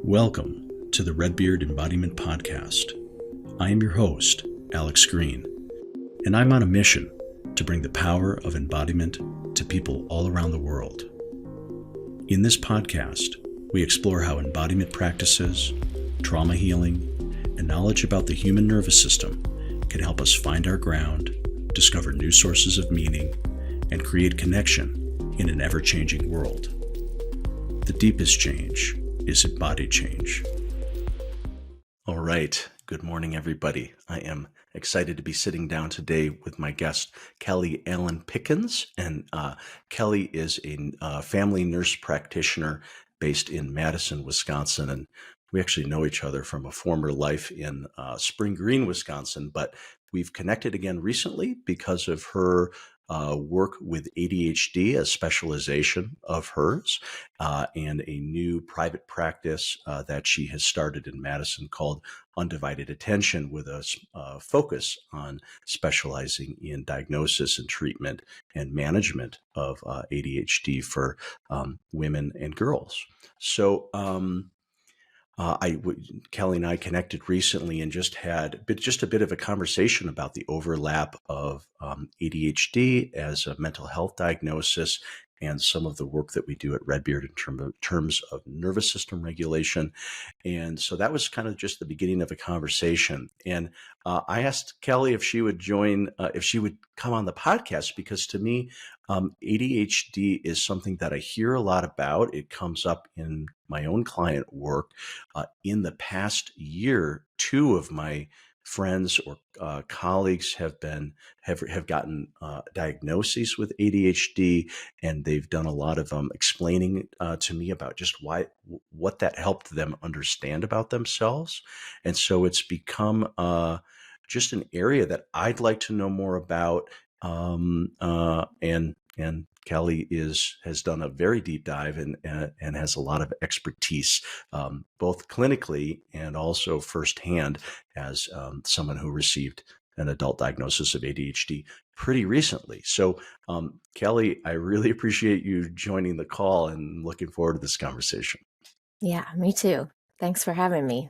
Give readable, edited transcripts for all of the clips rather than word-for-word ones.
Welcome to the Red Beard Embodiment Podcast. I am your host, Alex Green, and I'm on a mission to bring the power of embodiment to people all around the world. In this podcast, we explore how embodiment practices, trauma healing, and knowledge about the human nervous system can help us find our ground, discover new sources of meaning, and create connection in an ever-changing world. The deepest change is embodied change. All right. Good morning, everybody. I am excited to be sitting down today with my guest, Kelly Allen Pickens. And Kelly is a family nurse practitioner based in Madison, Wisconsin. And we actually know each other from a former life in Spring Green, Wisconsin. But we've connected again recently because of her work with ADHD, a specialization of hers, and a new private practice that she has started in Madison called Undivided Attention, with a focus on specializing in diagnosis and treatment and management of ADHD for women and girls. So Kelly and I connected recently and just had a bit of a conversation about the overlap of ADHD as a mental health diagnosis and some of the work that we do at Red Beard in terms of nervous system regulation. And so that was kind of just the beginning of a conversation. And I asked Kelly if she would come on the podcast, because to me, ADHD is something that I hear a lot about. It comes up in my own client work. In the past year, two of my friends or colleagues have gotten diagnoses with ADHD, and they've done a lot of explaining to me about just what that helped them understand about themselves. And so it's become just an area that I'd like to know more about. And Kelly has done a very deep dive and has a lot of expertise, both clinically and also firsthand as someone who received an adult diagnosis of ADHD pretty recently. So, Kelly, I really appreciate you joining the call and looking forward to this conversation. Yeah, me too. Thanks for having me.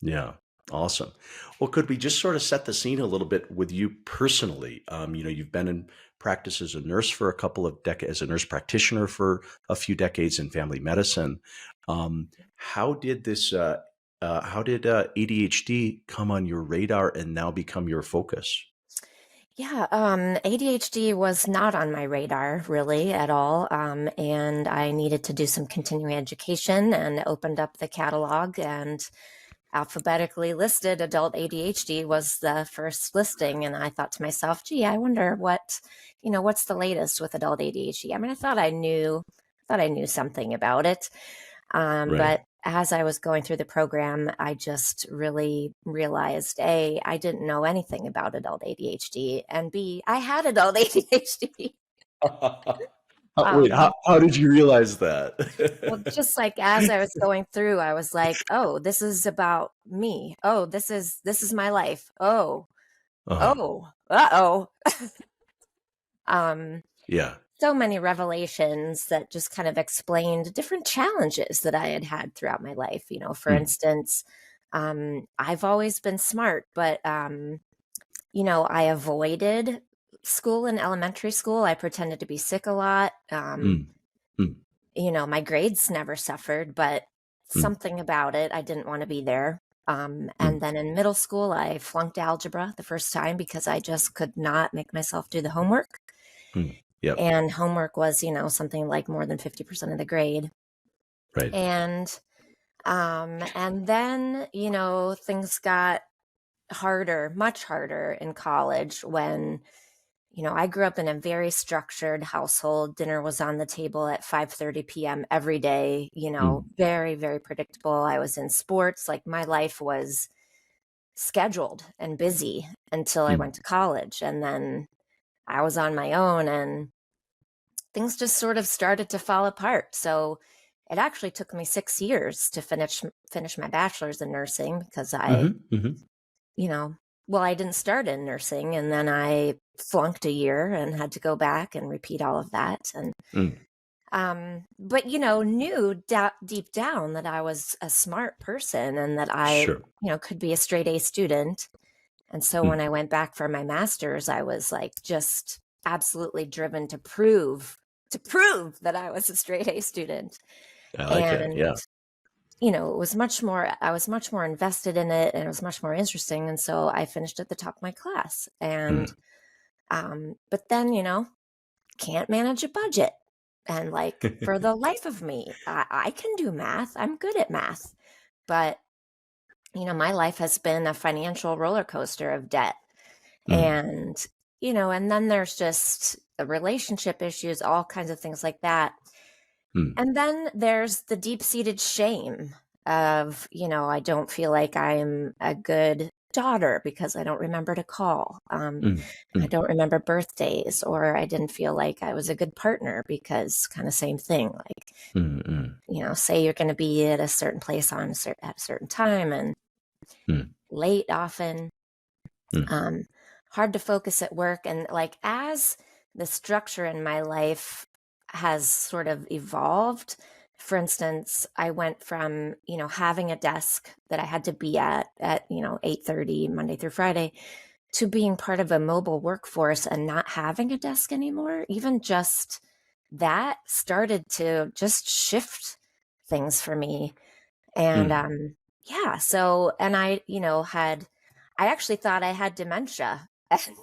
Yeah. Awesome. Well, could we just sort of set the scene a little bit with you personally? You've been in practice as a nurse for a couple of decades, as a nurse practitioner for a few decades in family medicine. How did ADHD come on your radar and now become your focus? Yeah, ADHD was not on my radar really at all. And I needed to do some continuing education and opened up the catalog, and alphabetically listed adult ADHD was the first listing. And I thought to myself, gee, I wonder what's the latest with adult ADHD. I mean, I thought I knew something about it. Right. But as I was going through the program, I just really realized, A, I didn't know anything about adult ADHD, and B, I had adult ADHD. Wait, how did you realize that? Well, just like as I was going through, I was like, oh, this is about me. Oh, this is my life. Oh, uh-oh. Yeah. So many revelations that just kind of explained different challenges that I had had throughout my life. For instance, I've always been smart, but, I avoided school in elementary school. I pretended to be sick a lot. My grades never suffered, but something about it, I didn't want to be there. And then in middle school, I flunked algebra the first time because I just could not make myself do the homework. Yep. And homework was, something like more than 50% of the grade. Right. And then, things got harder, much harder in college when, I grew up in a very structured household. Dinner was on the table at 5:30 p.m. every day, very, very predictable. I was in sports. Like, my life was scheduled and busy until I went to college. And then I was on my own, and things just sort of started to fall apart. So it actually took me 6 years to finish my bachelor's in nursing, because I didn't start in nursing, and then I flunked a year and had to go back and repeat all of that. And But, knew deep down that I was a smart person and that I, Sure. could be a straight A student. And so Hmm. when I went back for my master's, I was like just absolutely driven to prove that I was a straight A student. I like that. And, Yeah. I was much more invested in it and it was much more interesting. And so I finished at the top of my class. Hmm. And, but then, can't manage a budget. And like for the life of me, I can do math. I'm good at math. But, my life has been a financial roller coaster of debt. Hmm. And, and then there's just the relationship issues, all kinds of things like that. Hmm. And then there's the deep-seated shame of, I don't feel like I'm a good daughter because I don't remember to call. Hmm. I Hmm. don't remember birthdays, or I didn't feel like I was a good partner because kind of same thing. Like, Hmm. Hmm. say you're going to be at a certain place at a certain time and Hmm. late often. Hmm. Um, hard to focus at work. And like as the structure in my life has sort of evolved, for instance, I went from, having a desk that I had to be at 8:30 Monday through Friday to being part of a mobile workforce and not having a desk anymore. Even just that started to just shift things for me. And Hmm. yeah, so and I actually thought I had dementia and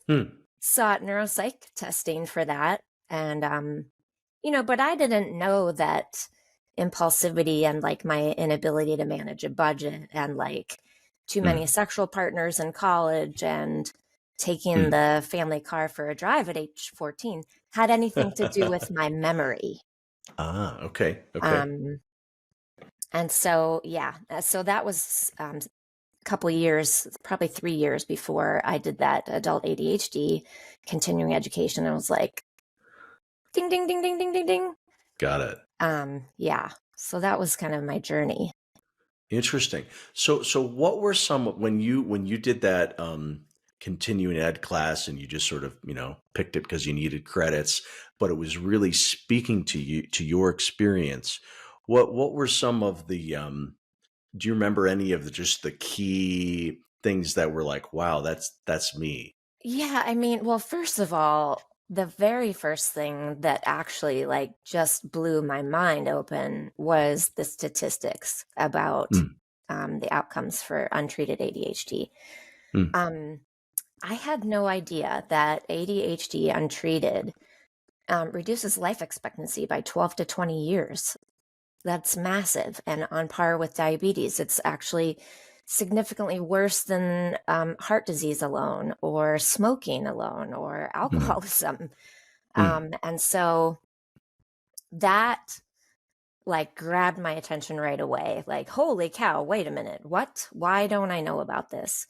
Hmm. sought neuropsych testing for that. And but I didn't know that impulsivity and like my inability to manage a budget and like too many Hmm. sexual partners in college and taking Hmm. the family car for a drive at age 14 had anything to do with my memory. Ah, okay. Okay. Um, and so, yeah, so that was couple years, probably 3 years before I did that adult ADHD continuing education. I was like, ding, ding, ding, ding, ding, ding, ding. Got it. Yeah. So that was kind of my journey. Interesting. So what were some when you did that continuing ed class and you just sort of, picked it because you needed credits, but it was really speaking to you to your experience. What were some of the do you remember any of the just the key things that were like, wow, that's me. Yeah. I mean, well, first of all, the very first thing that actually like just blew my mind open was the statistics about Mm, the outcomes for untreated ADHD. mm, Um, I had no idea that ADHD untreated reduces life expectancy by 12 to 20 years. That's massive and on par with diabetes. It's actually significantly worse than heart disease alone, or smoking alone, or mm, alcoholism. mm. And so that like grabbed my attention right away. Like, holy cow, wait a minute. What? Why don't I know about this?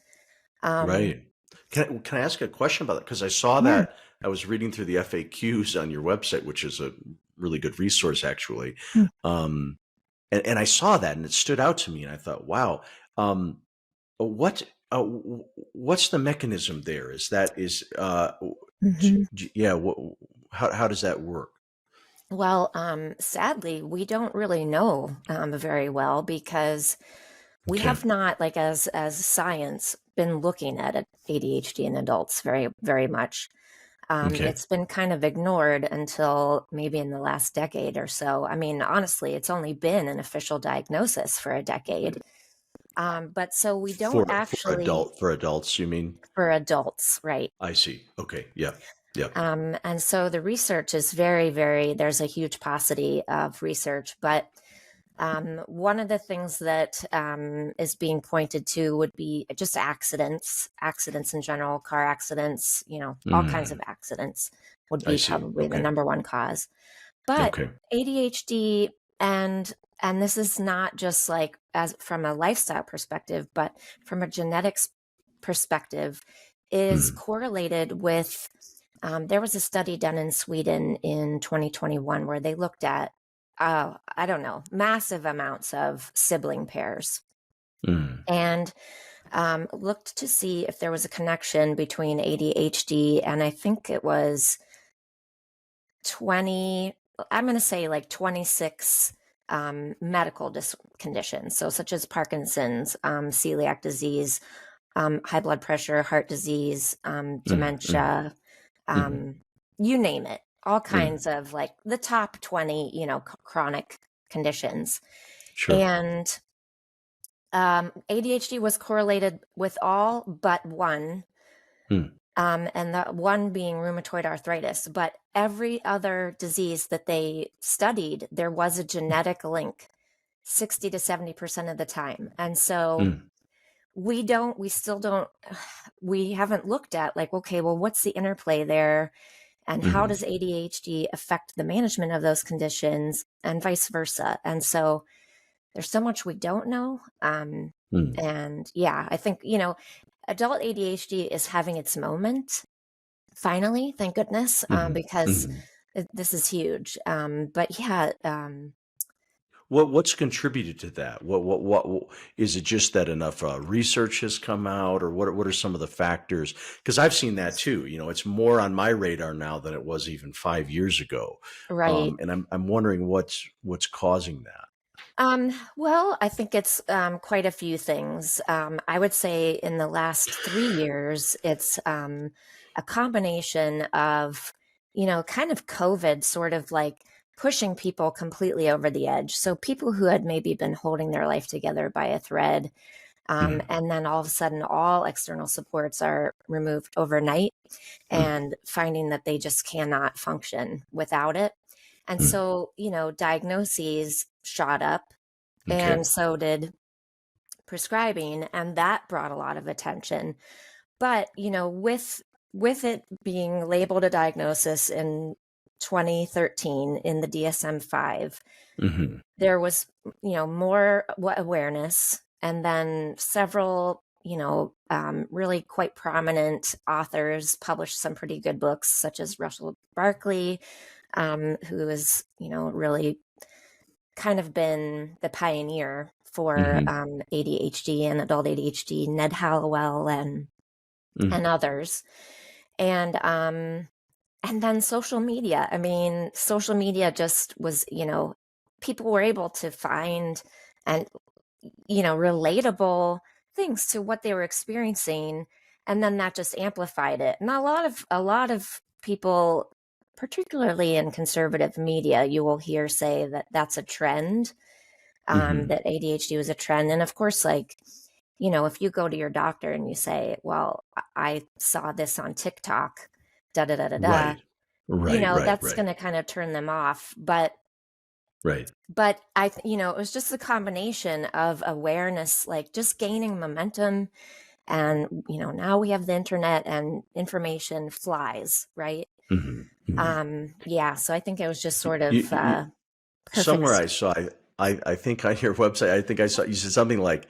Um, Right. Can I ask a question about that? Because I saw yeah. that I was reading through the FAQs on your website, which is a really good resource actually. Um, and I saw that and it stood out to me and I thought, wow, what what's the mechanism there? Is that is Mhm. yeah, how does that work? Well, sadly, we don't really know very well because we Okay. have not, like as science, been looking at ADHD in adults very, very much. Okay. It's been kind of ignored until maybe in the last decade or so. I mean, honestly, it's only been an official diagnosis for a decade. But so we don't actually For adults, you mean? for adults, right? I see. Okay. Yeah. Yeah. And so the research is very, very, there's a huge paucity of research, but one of the things that is being pointed to would be just accidents in general, car accidents, all kinds of Mm, accidents would I be see. probably the Okay. number one cause. But Okay. ADHD and this is not just like as from a lifestyle perspective, but from a genetics perspective, is Mm, correlated with. There was a study done in Sweden in 2021 where they looked at, I don't know, massive amounts of sibling pairs mm, and looked to see if there was a connection between ADHD and I think it was 20, I'm going to say like 26 medical conditions. So such as Parkinson's, celiac disease, high blood pressure, heart disease, dementia, you name it, all kinds of like the top 20, chronic conditions. Sure. And ADHD was correlated with all but one, and the one being rheumatoid arthritis. But every other disease that they studied, there was a genetic link 60 to 70% of the time. And so we haven't looked at like, okay, well, what's the interplay there? And how does ADHD affect the management of those conditions and vice versa? And so there's so much we don't know. And yeah, I think, adult ADHD is having its moment finally, thank goodness, because this is huge. But yeah, what's contributed to that? What is it? Just that enough research has come out, or what are some of the factors? Because I've seen that too. It's more on my radar now than it was even 5 years ago. right. And I'm wondering what's causing that. Well, I think it's quite a few things. I would say in the last 3 years, it's a combination of, kind of COVID sort of like pushing people completely over the edge. So people who had maybe been holding their life together by a thread, and then all of a sudden all external supports are removed overnight and finding that they just cannot function without it. And so, diagnoses shot up, and so did prescribing, and that brought a lot of attention. But, with it being labeled a diagnosis in 2013 in the DSM-5, there was, more awareness, and then several, really quite prominent authors published some pretty good books, such as Russell Barkley, who is, really kind of been the pioneer for ADHD and adult ADHD, Ned Hallowell and others. And then social media. I mean, social media just was, people were able to find and, relatable things to what they were experiencing. And then that just amplified it. And a lot of people, particularly in conservative media, you will hear say that that's a trend, that ADHD was a trend. And of course, like, if you go to your doctor and you say, well, I saw this on TikTok, da da da da da, that's going to kind of turn them off. But it was just a combination of awareness, like just gaining momentum. And, now we have the internet and information flies, right? So I think it was just sort of perfect. Somewhere I saw, I think on your website, I think I saw you said something like,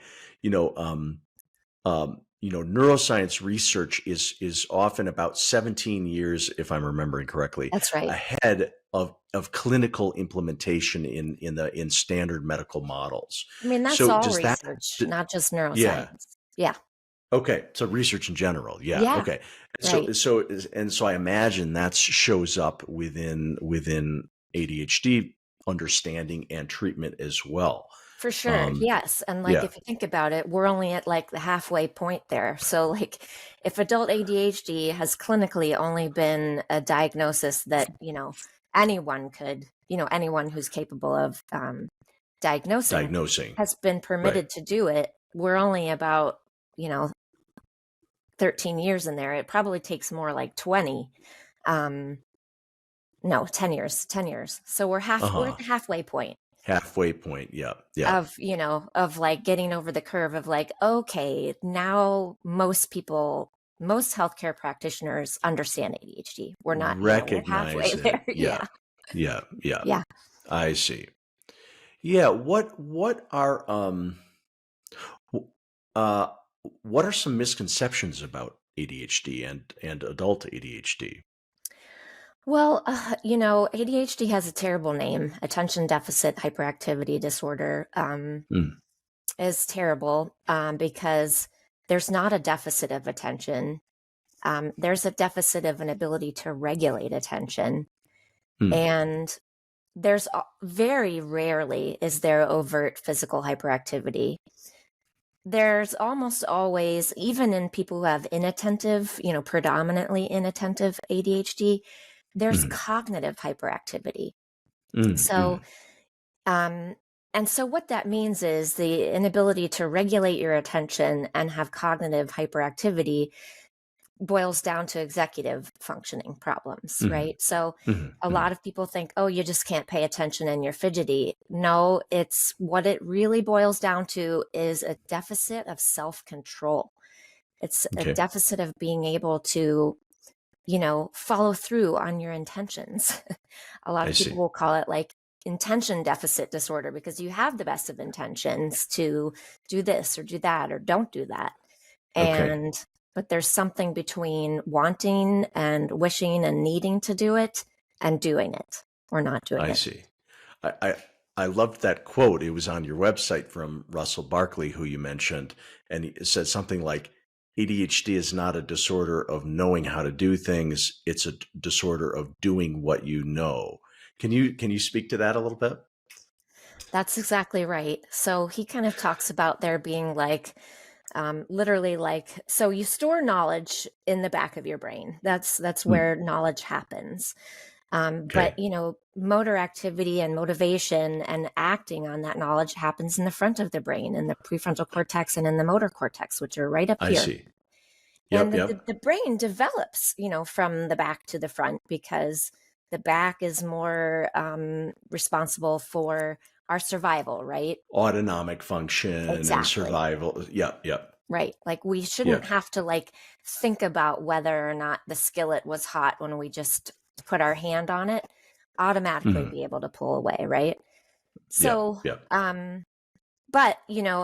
neuroscience research is often about 17 years, if I'm remembering correctly, That's right, ahead of clinical implementation in standard medical models. I mean, that's So all does that, research, not just neuroscience. yeah. Yeah. Okay. So research in general. Yeah. Okay. Right. So I imagine that shows up within ADHD understanding and treatment as well. For sure. Yes. And like, if you think about it, we're only at like the halfway point there. So like if adult ADHD has clinically only been a diagnosis that, anyone could, anyone who's capable of diagnosing has been permitted to do it. We're only about, 13 years in there. It probably takes more like 20. No, 10 years. So we're at the halfway point. Halfway point. Yeah. Of, of like getting over the curve of like, okay, now most healthcare practitioners understand ADHD. We're not we're halfway there. Yeah. Yeah. I see. Yeah. What are some misconceptions about ADHD and adult ADHD? Well, ADHD has a terrible name. Attention deficit hyperactivity disorder is terrible because there's not a deficit of attention. There's a deficit of an ability to regulate attention. And there's very rarely is there overt physical hyperactivity. There's almost always, even in people who have inattentive, predominantly inattentive ADHD, there's cognitive hyperactivity. So, and so what that means is the inability to regulate your attention and have cognitive hyperactivity boils down to executive functioning problems, right? So a lot of people think, oh, you just can't pay attention and you're fidgety. No, it's what it really boils down to is a deficit of self-control. It's a deficit of being able to, follow through on your intentions. A lot of people will call it like intention deficit disorder because you have the best of intentions to do this or do that or don't do that. But there's something between wanting and wishing and needing to do it and doing it or not doing it. I see. I loved that quote. It was on your website from Russell Barkley, who you mentioned, and it said something like, ADHD is not a disorder of knowing how to do things. It's a disorder of doing what you know. Can you speak to that a little bit? That's exactly right. So he kind of talks about there being like, literally like, so you store knowledge in the back of your brain. That's where knowledge happens. But, motor activity and motivation and acting on that knowledge happens in the front of the brain, in the prefrontal cortex and in the motor cortex, which are right up here. I see. Yep, and the brain develops, from the back to the front because the back is more responsible for our survival, right? Autonomic function and survival. Yep. Right. Like we shouldn't have to like think about whether or not the skillet was hot when we just put our hand on it, automatically be able to pull away. Right. So, but,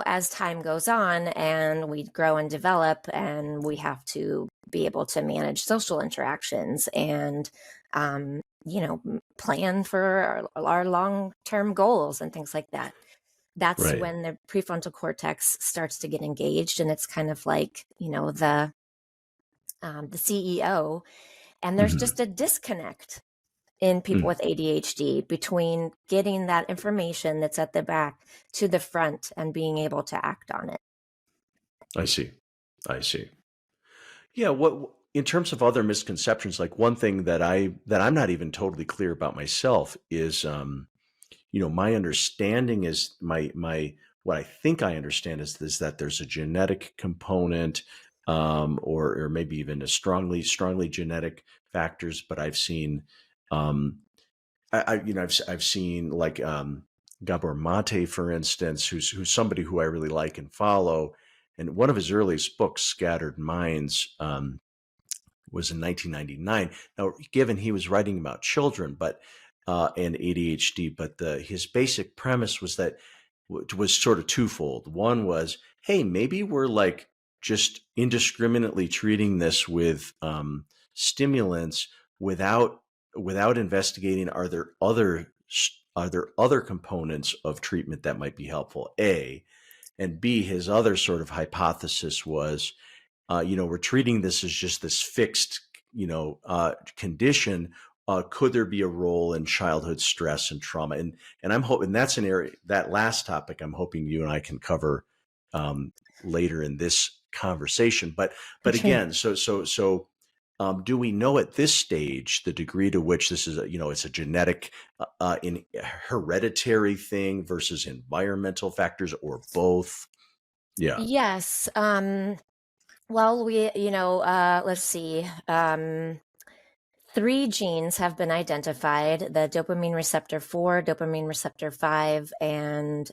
as time goes on and we grow and develop and we have to be able to manage social interactions and, plan for our long-term goals and things like that. That's when the prefrontal cortex starts to get engaged, and it's kind of like, the CEO. And there's just a disconnect in people with ADHD between getting that information that's at the back to the front and being able to act on it. I see. Yeah. What in terms of other misconceptions, like one thing that I'm not even totally clear about myself is, my understanding is what I think I understand is that there's a genetic component, or maybe even a strongly genetic factors. But I've seen, I've seen like Gabor Mate, for instance, who's somebody who I really like and follow, and one of his earliest books, Scattered Minds, was in 1999. Now, given he was writing about children, but and ADHD, but his basic premise was that it was sort of twofold. One was, hey, maybe we're like just indiscriminately treating this with stimulants without investigating, are there other components of treatment that might be helpful? A, and B, his other sort of hypothesis was, we're treating this as just this fixed, condition. Could there be a role in childhood stress and trauma? And I'm hoping that's an area, that last topic, I'm hoping you and I can cover later in this conversation. But again, so do we know at this stage the degree to which this is it's a genetic, hereditary thing versus environmental factors, or both? Yeah. Yes. Well, we, let's see. 3 genes have been identified: the dopamine receptor 4, dopamine receptor 5, and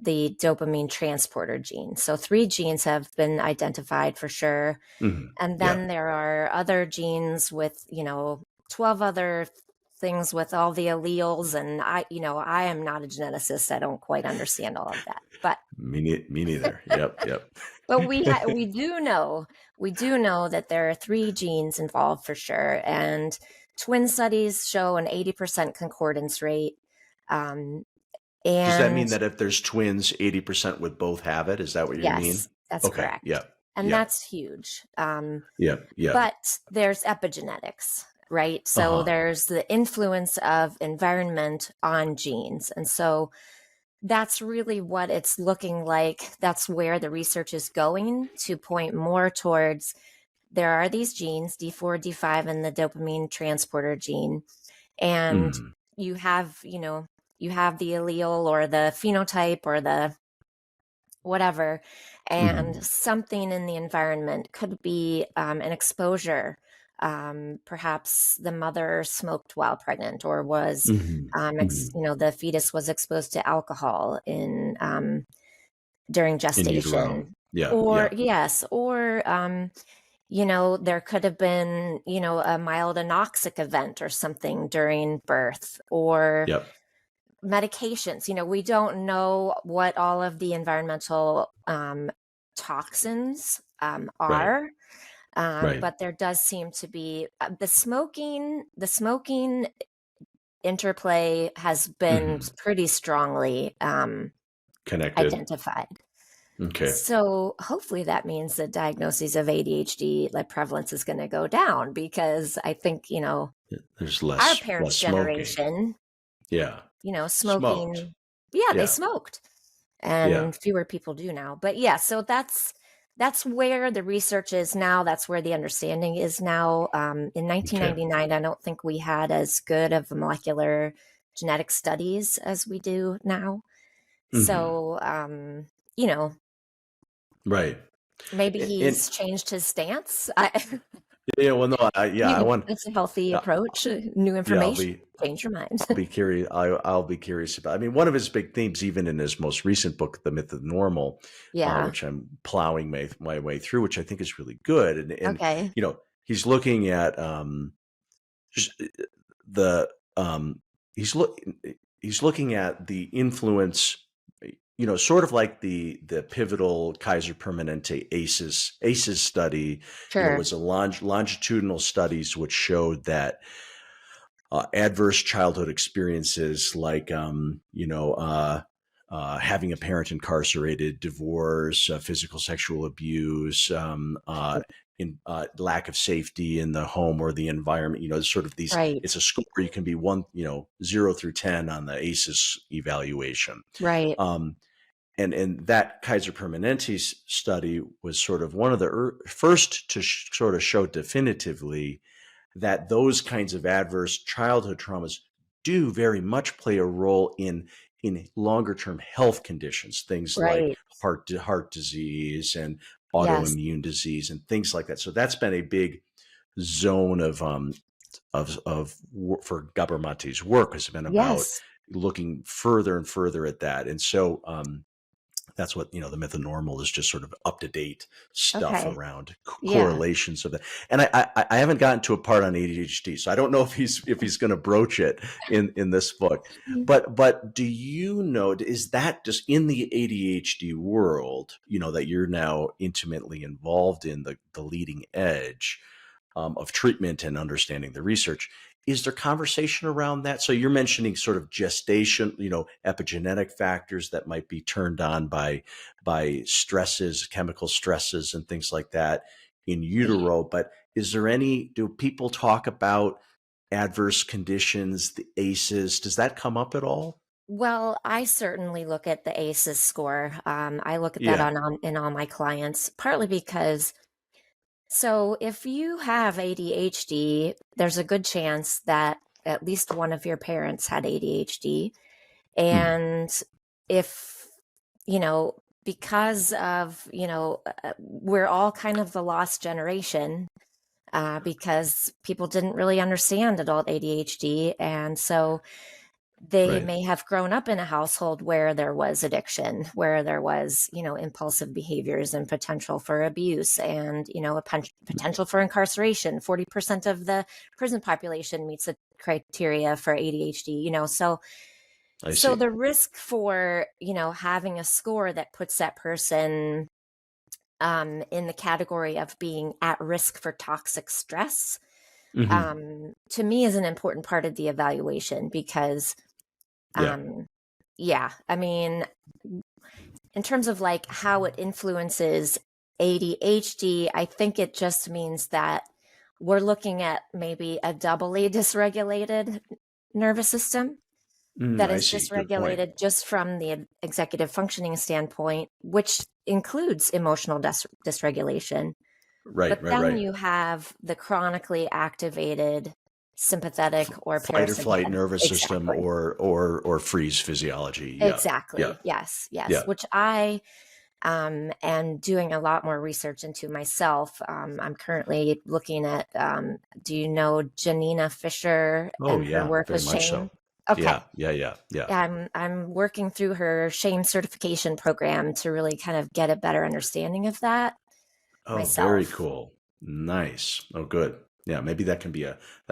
the dopamine transporter gene. So 3 genes have been identified for sure. And then there are other genes with, 12 other things with all the alleles. And I am not a geneticist. I don't quite understand all of that, but me neither. Yep. But we do know that there are 3 genes involved for sure. And twin studies show an 80% concordance rate. And does that mean that if there's twins, 80% would both have it? Is that what you mean? Yes, that's correct. Yeah. And that's huge. Yeah. But there's epigenetics. right? So there's the influence of environment on genes. And so that's really what it's looking like. That's where the research is going to point more towards there are these genes, D4, D5, and the dopamine transporter gene. And you have, you have the allele or the phenotype or the whatever, and something in the environment could be an exposure. Perhaps the mother smoked while pregnant, or was, the fetus was exposed to alcohol during in utero. gestation. Yeah. Or yes, or there could have been, a mild anoxic event or something during birth, or medications. We don't know what all of the environmental toxins are, but there does seem to be the smoking interplay has been pretty strongly connected, identified. Okay. So hopefully that means the diagnoses of ADHD, like prevalence, is going to go down, because I think, there's less, our parents' generation, smoking. Smoked. They smoked, and fewer people do now. But so that's where the research is now. That's where the understanding is now. In 1999, I don't think we had as good of molecular genetic studies as we do now. So, maybe he's changed his stance. I want. It's a healthy approach. New information, change your mind. I'll be curious. I'll be curious about. I mean, one of his big themes, even in his most recent book, The Myth of Normal, which I'm plowing my way through, which I think is really good. And he's looking at he's looking at the influence. Sort of like the pivotal Kaiser Permanente ACEs study. Was a longitudinal studies which showed that adverse childhood experiences like having a parent incarcerated, divorce, physical sexual abuse, lack of safety in the home or the environment, sort of these, it's a score. You can be 0 through 10 on the ACEs evaluation. Right. And that Kaiser Permanente study was sort of one of the first to sort of show definitively that those kinds of adverse childhood traumas do very much play a role in longer term health conditions, things like heart disease and autoimmune disease and things like that. So that's been a big zone of for Gabarmate's work has been about looking further and further at that. And so that's what, the myth of normal is, just sort of up to date stuff around correlations of that. And I haven't gotten to a part on ADHD, so I don't know if he's going to broach it in this book. But do you know, is that just in the ADHD world, that you're now intimately involved in, the leading edge of treatment and understanding the research? Is there conversation around that? So you're mentioning sort of gestation, epigenetic factors that might be turned on by stresses, chemical stresses and things like that in utero. But do people talk about adverse conditions, the ACEs? Does that come up at all? Well, I certainly look at the ACEs score. I look at that in all my clients, partly because so if you have ADHD, there's a good chance that at least one of your parents had ADHD. And if, because of, we're all kind of the lost generation because people didn't really understand adult ADHD. And so they may have grown up in a household where there was addiction, where there was, impulsive behaviors and potential for abuse and, a potential for incarceration. 40% of the prison population meets the criteria for ADHD, so the risk for, having a score that puts that person in the category of being at risk for toxic stress, to me is an important part of the evaluation because I mean, in terms of like how it influences ADHD, I think it just means that we're looking at maybe a doubly dysregulated nervous system that I is see. Good point. dysregulated just from the executive functioning standpoint, which includes emotional dysregulation. Right, But right, then right. you have the chronically activated sympathetic or Fight or flight parasympathetic. nervous system, Exactly. or freeze physiology. Yeah, yeah, Exactly. Yes. Yes. yeah. Which I am doing a lot more research into myself. I'm currently looking at, do you know Janina Fisher Oh, and her yeah, work very with much shame? so. Okay. Yeah, yeah, yeah, yeah. I'm working through her shame certification program to really kind of get a better understanding of that Oh, very myself. cool. Nice. Oh, good. Yeah, maybe that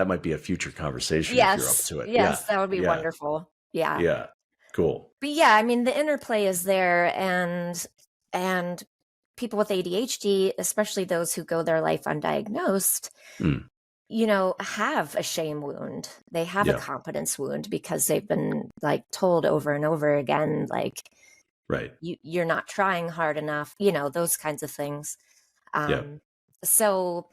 might be a future conversation if you're up Yes. to it. Yeah, Yes, that would be yeah, wonderful. Yeah. yeah. Cool. But yeah, I mean the interplay is there, and people with ADHD, especially those who go their life undiagnosed, Mm, have a shame wound. They have a yeah, competence wound because they've been like told over and over again, like right. you're not trying hard enough, those kinds of things. Yeah. Um, so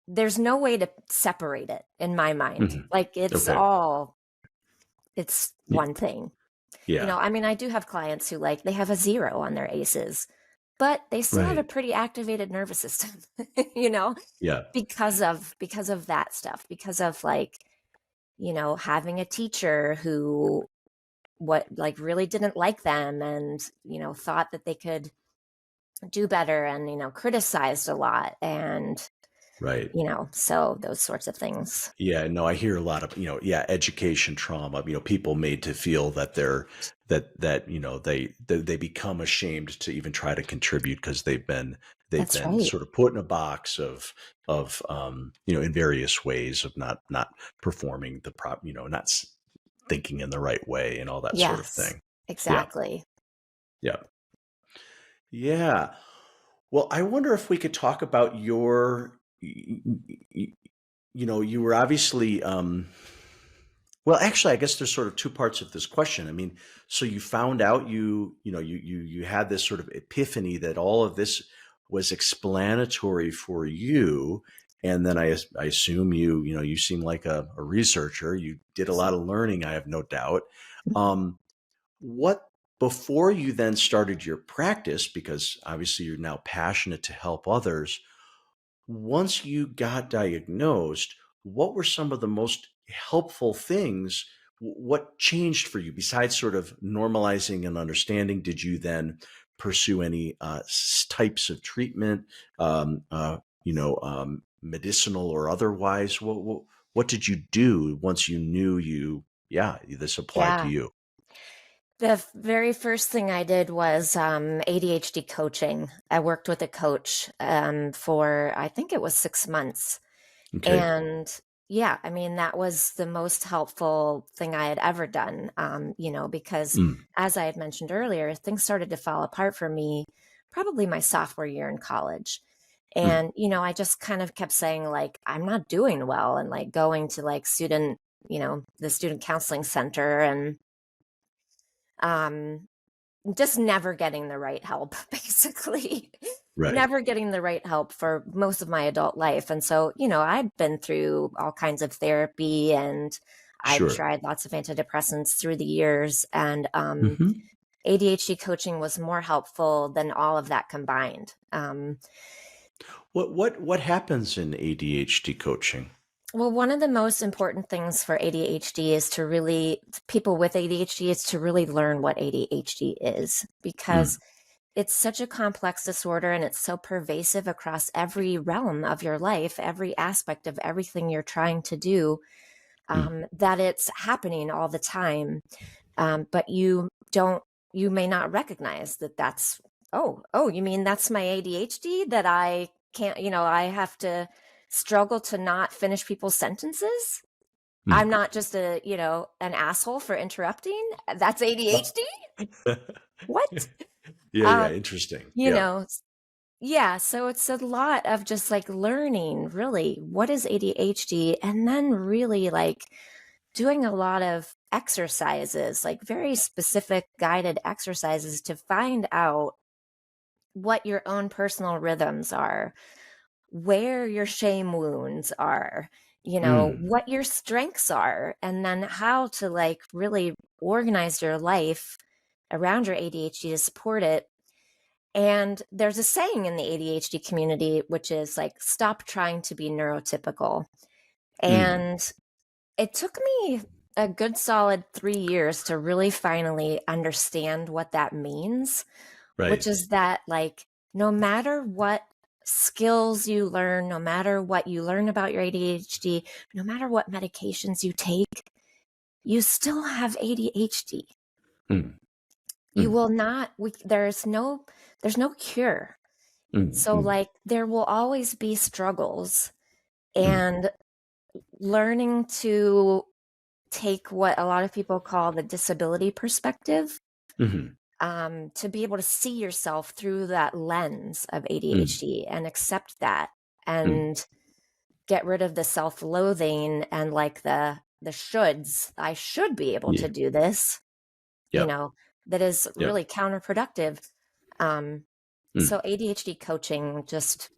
there's no way to separate it in my mind. Mhm. Like Okay. it's Y- one thing. Yeah. I mean, I do have clients who they have a 0 on their ACEs, but they still have a Right. pretty activated nervous system, you know, Yeah. because of that stuff, because of having a teacher who really didn't like them and, thought that they could do better and, criticized a lot and, Right. so those sorts of things. Yeah, no, I hear a lot of, yeah, education trauma, people made to feel that they become ashamed to even try to contribute because they've That's been right. sort of put in a box of in various ways of not performing not thinking in the right way and all that sort of Yes, thing. Yeah. exactly. Yeah. Yeah. Well, I wonder if we could talk about you were obviously, well, actually, I guess there's sort of two parts of this question. I mean, so you found out you had this sort of epiphany that all of this was explanatory for you. And then I assume you seem like a researcher. You did a lot of learning, I have no doubt. Um, what before you then started your practice, because obviously you're now passionate to help others, once you got diagnosed, what were some of the most helpful things? What changed for you besides sort of normalizing and understanding? Did you then pursue any types of treatment, medicinal or otherwise? What did you do once you knew this applied to Yeah. you? The very first thing I did was ADHD coaching. I worked with a coach for, I think it was 6 months. Okay. And yeah, I mean, that was the most helpful thing I had ever done, because Mm, as I had mentioned earlier, things started to fall apart for me probably my sophomore year in college. mm, And, I just kind of kept saying, I'm not doing well, and going to the student counseling center and, um, just never getting the right help, basically. right. Never getting the right help for most of my adult life. And so, I'd been through all kinds of therapy and I'd Sure. tried lots of antidepressants through the years. And Hmm. ADHD coaching was more helpful than all of that combined. What happens in ADHD coaching? Well, one of the most important things for ADHD is people with ADHD is to really learn what ADHD is, Mm, because it's such a complex disorder and it's so pervasive across every realm of your life, every aspect of everything you're trying to do, mm. that it's happening all the time. But you may not recognize that oh, you mean that's my ADHD that I can't, I have to struggle to not finish people's sentences. Mm. I'm not just an asshole for interrupting. That's ADHD. What? Yeah, Um, interesting. you Yeah. know, Yeah, so it's a lot of just learning really what is ADHD, and then really doing a lot of exercises, very specific guided exercises to find out what your own personal rhythms are, where your shame wounds are, what your strengths are, and then how to like really organize your life around your ADHD to support it. And there's a saying in the ADHD community, which is like, stop trying to be neurotypical. And it took me a good solid 3 years to really finally understand what that means, which is that like, no matter what skills you learn, no matter what you learn about your ADHD, no matter what medications you take, you still have ADHD. You will not, there's no cure. So like there will always be struggles, and learning to take what a lot of people call the disability perspective, to be able to see yourself through that lens of ADHD and accept that, and get rid of the self-loathing and like the shoulds. I should be able to do this, that is really counterproductive. So ADHD coaching, just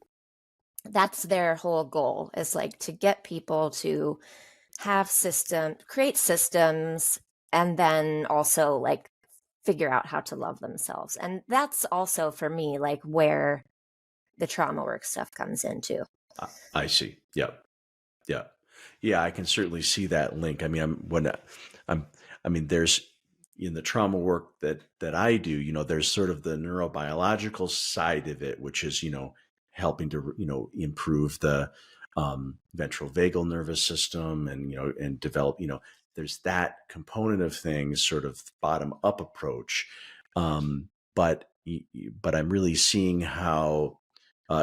that's their whole goal, is like to get people to have create systems, and then also like figure out how to love themselves. And that's also for me, like where the trauma work stuff comes into. I see. Yeah. I can certainly see that link. I mean, there's in the trauma work that I do, there's sort of the neurobiological side of it, which is, helping to, improve the ventral vagal nervous system and develop, there's that component of things, sort of bottom up approach. But I'm really seeing how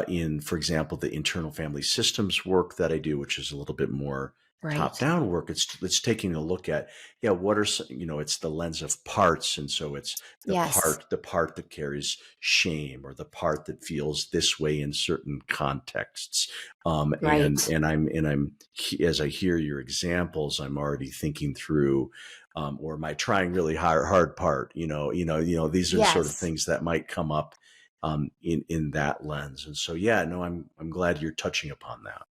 in, for example, the internal family systems work that I do, which is a little bit more top down work. It's taking a look at, what are some, it's the lens of parts. And so it's the part that carries shame, or the part that feels this way in certain contexts. And I'm, as I hear your examples, I'm already thinking through, or am I trying really hard part, these are sort of things that might come up in that lens. And so, I'm glad you're touching upon that.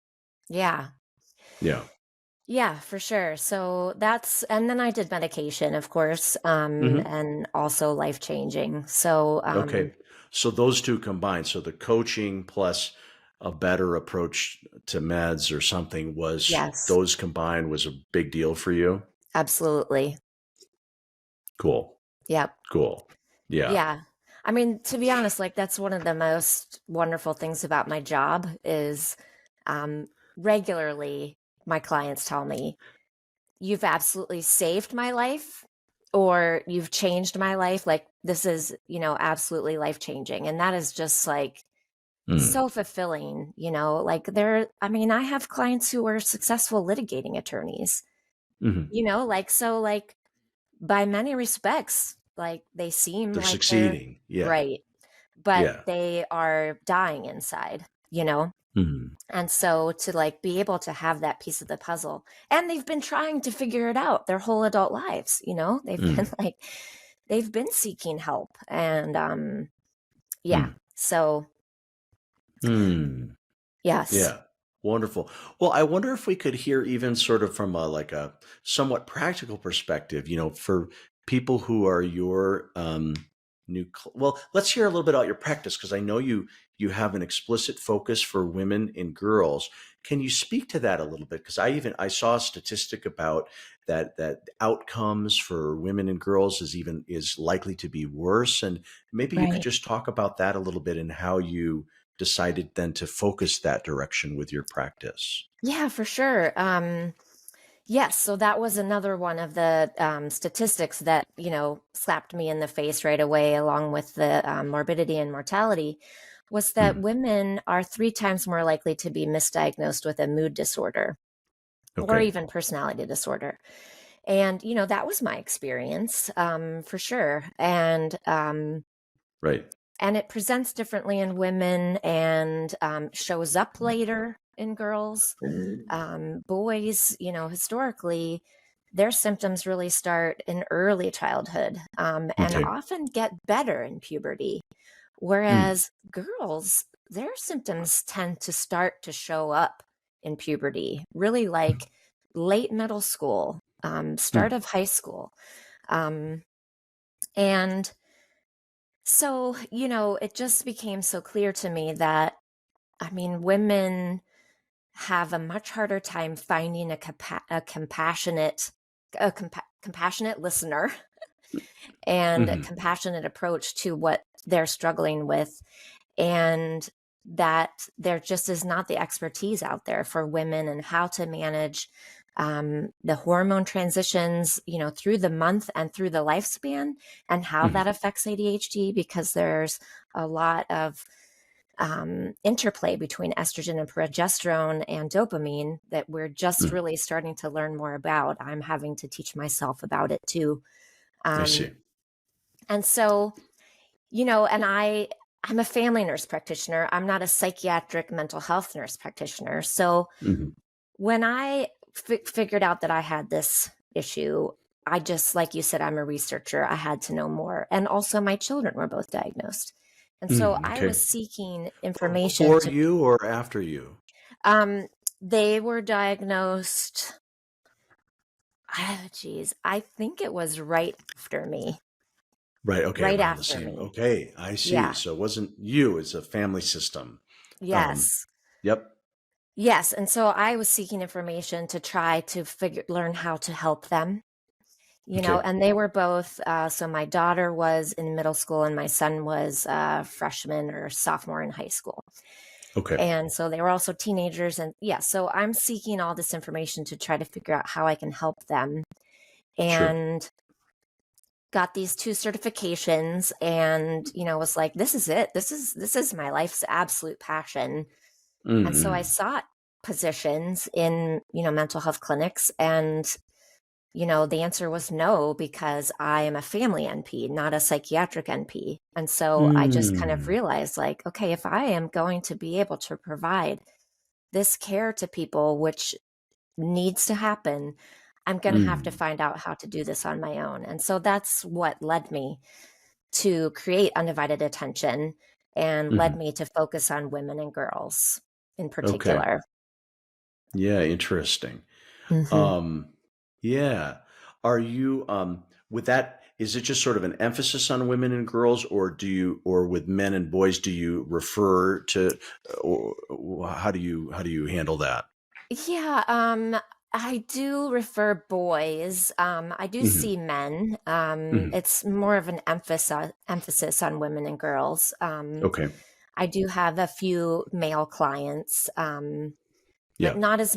Yeah, for sure. So and then I did medication, of course, and also life-changing. So, okay. So those two combined, so the coaching plus a better approach to meds or something, those combined was a big deal for you? Absolutely. Cool. Yep. Cool. Yeah. I mean, to be honest, like that's one of the most wonderful things about my job is regularly my clients tell me, you've absolutely saved my life, or you've changed my life. Like this is, absolutely life-changing. And that is just like so fulfilling, like I have clients who are successful litigating attorneys, like by many respects, like they seem they're like succeeding. Right. But they are dying inside, And so to like be able to have that piece of the puzzle, and they've been trying to figure it out their whole adult lives, they've been they've been seeking help. And so yes. Yeah. Wonderful. Well, I wonder if we could hear even sort of from a somewhat practical perspective, for people who are your well, let's hear a little bit about your practice, because I know you have an explicit focus for women and girls. Can you speak to that a little bit? Because I saw a statistic about that outcomes for women and girls is likely to be worse. And maybe you could just talk about that a little bit, and how you decided then to focus that direction with your practice. Yeah, for sure. Yes, so that was another one of the statistics that, slapped me in the face right away, along with the morbidity and mortality, was that women are 3 times more likely to be misdiagnosed with a mood disorder or even personality disorder. And, that was my experience, for sure. And and it presents differently in women, and shows up later in girls. Boys, historically, their symptoms really start in early childhood, and often get better in puberty. Whereas girls, their symptoms tend to start to show up in puberty, really like late middle school, start Hmm. of high school. Um, and so, it just became so clear to me that, I mean, women have a much harder time finding a compassionate listener and a Hmm. compassionate approach to what they're struggling with, and that there just is not the expertise out there for women and how to manage the hormone transitions, through the month and through the lifespan, and how Hmm. that affects ADHD, because there's a lot of interplay between estrogen and progesterone and dopamine that we're just Hmm. really starting to learn more about. I'm having to teach myself about it too. I Um, see. and so, and I'm a family nurse practitioner. I'm not a psychiatric mental health nurse practitioner. So Hmm. when I figured out that I had this issue, I just, like you said, I'm a researcher. I had to know more. And also, my children were both diagnosed. And so I Okay. was seeking information Before to, you or after you? um, they were diagnosed, geez, I think it was right after me. Right. Okay. Right Around the after same. me. Okay. I see. Yeah. So it wasn't you, it's a family system. Um, Yes. yep. Yes. And so I was seeking information to try to learn how to help them, Okay. and they were both, so my daughter was in middle school and my son was a freshman or sophomore in high school. Okay. And so they were also teenagers. And yeah, so I'm seeking all this information to try to figure out how I can help them. Sure. And got these 2 certifications, and, was like, this is it. This is my life's absolute passion. And so I Hmm. sought positions in, mental health clinics, and, the answer was no, because I am a family NP, not a psychiatric NP. And so I just kind of Mm. realized, like, okay, if I am going to be able to provide this care to people, which needs to happen, I'm going to have to Mm. find out how to do this on my own. And so that's what led me to create Undivided Attention, and led Hmm. me to focus on women and girls in Okay. particular. Yeah. Interesting. Hmm. Um, yeah. Are you, with that, is it just sort of an emphasis on women and girls, or or with men and boys, do you refer to, or how do you handle that? Yeah, I do refer boys. I do Hmm. see men. Hmm. It's more of an emphasis on women and girls. Okay. I do have a few male clients, but Yeah. not as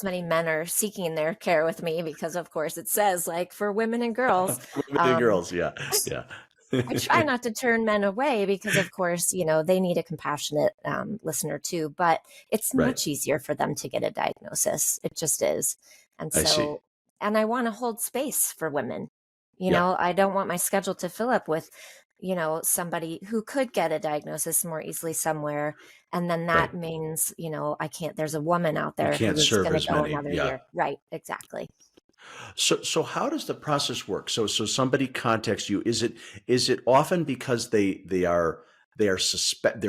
many men are seeking their care with me, because, of course, it says, like, for women and girls. Women and Um, girls. Yeah. Yeah. I try not to turn men away, because, of course, they need a compassionate listener too, but it's Right. much easier for them to get a diagnosis. It just is. And I see. so, and I want to hold space for women. Yeah. I don't want my schedule to fill up with, somebody who could get a diagnosis more easily somewhere. And then Right. that means, I can't, there's a woman out You there can't who's serve going to as go many. another Yeah. year. Right. Exactly. So how does the process work? So somebody contacts you. Is it often because they're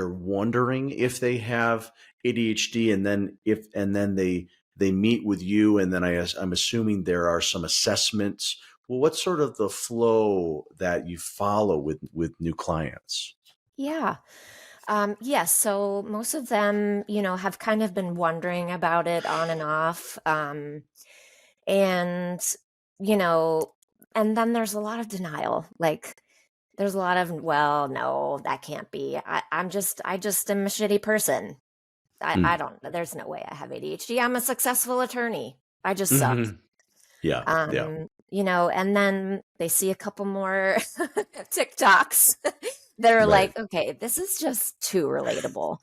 wondering if they have ADHD, and then they meet with you, and then I'm assuming there are some assessments. Well, what's sort of the flow that you follow with new clients? Yeah. Yes. So most of them, have kind of been wondering about it on and off. And, you know, and then there's a lot of denial. Like, there's a lot of, well, no, that can't be. I just am a shitty person. I Mm. don't, there's no way I have ADHD. I'm a successful attorney. I just suck. Hmm. Yeah. Yeah. And then they see a couple more TikToks that are Right. like, okay, this is just too relatable,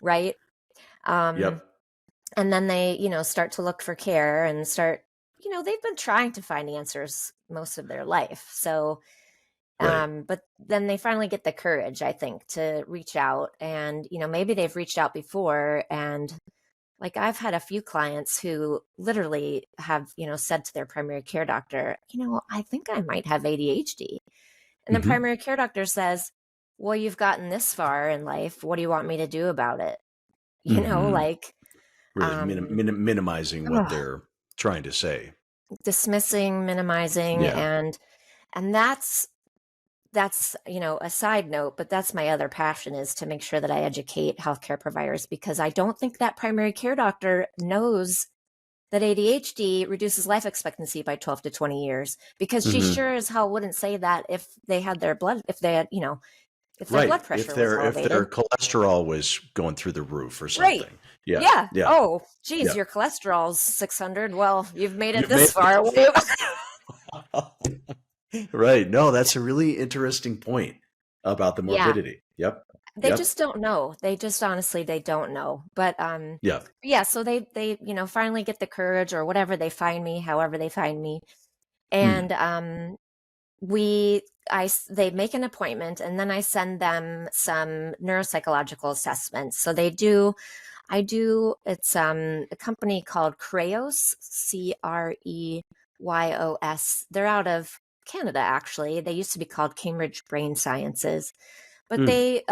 right? Um, Yep. and then they, start to look for care and start, they've been trying to find answers most of their life. So, Right. but then they finally get the courage, I think, to reach out. And, maybe they've reached out before, and like, I've had a few clients who literally have, said to their primary care doctor, I think I might have ADHD. And the Hmm. primary care doctor says, well, you've gotten this far in life. What do you want me to do about it? Hmm. Like, Really um, minimizing what ugh, they're trying to say. dismissing, minimizing, Yeah. and that's, a side note, but that's my other passion, is to make sure that I educate healthcare providers, because I don't think that primary care doctor knows that ADHD reduces life expectancy by 12 to 20 years, because she Hmm. sure as hell wouldn't say that if they had if they had, if their Right. blood pressure was If their elevated. cholesterol was going through the roof or Right. something. Yeah. Yeah. Yeah. Oh, geez, Yeah. your cholesterol's 600. Well, you've made it You've made this far. it. Right. No, that's a really interesting point about the Yeah. morbidity. Yep. They Yep. just don't know. They just honestly, they don't know. But Yeah. yeah, so they finally get the courage, or whatever, they find me, however they find me. And Hmm. they make an appointment, and then I send them some neuropsychological assessments. So it's a company called Creos, Creyos. They're out of Canada, actually. They used to be called Cambridge Brain Sciences, but Hmm. they